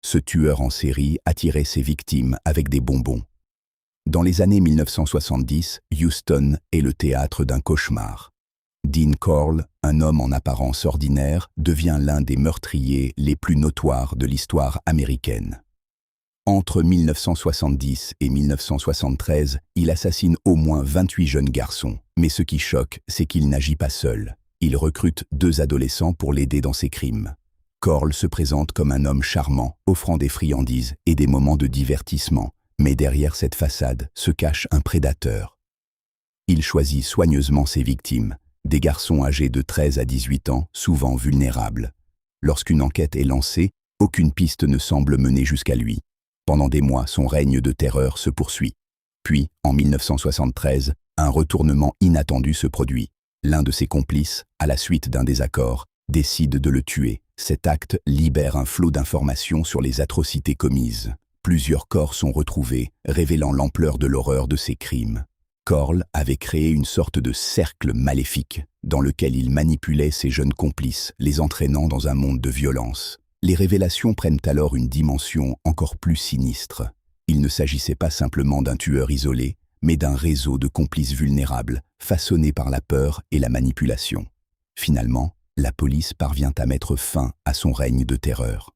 ce tueur en série attirait ses victimes avec des bonbons. Dans les années 1970, Houston est le théâtre d'un cauchemar. Dean Corll, un homme en apparence ordinaire, devient l'un des meurtriers les plus notoires de l'histoire américaine. Entre 1970 et 1973, il assassine au moins 28 jeunes garçons. Mais ce qui choque, c'est qu'il n'agit pas seul. Il recrute 2 adolescents pour l'aider dans ses crimes. Corll se présente comme un homme charmant, offrant des friandises et des moments de divertissement. Mais derrière cette façade se cache un prédateur. Il choisit soigneusement ses victimes, des garçons âgés de 13 à 18 ans, souvent vulnérables. Lorsqu'une enquête est lancée, aucune piste ne semble mener jusqu'à lui. Pendant des mois, son règne de terreur se poursuit. Puis, en 1973, un retournement inattendu se produit. L'un de ses complices, à la suite d'un désaccord, décide de le tuer. Cet acte libère un flot d'informations sur les atrocités commises. Plusieurs corps sont retrouvés, révélant l'ampleur de l'horreur de ces crimes. Corll avait créé une sorte de cercle maléfique, dans lequel il manipulait ses jeunes complices, les entraînant dans un monde de violence. Les révélations prennent alors une dimension encore plus sinistre. Il ne s'agissait pas simplement d'un tueur isolé, mais d'un réseau de complices vulnérables, façonnés par la peur et la manipulation. Finalement, la police parvient à mettre fin à son règne de terreur.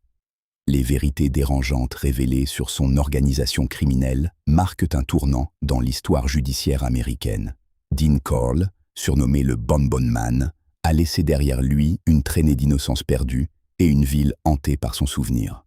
Les vérités dérangeantes révélées sur son organisation criminelle marquent un tournant dans l'histoire judiciaire américaine. Dean Corll, surnommé le Bonbon Man, a laissé derrière lui une traînée d'innocence perdue et une ville hantée par son souvenir.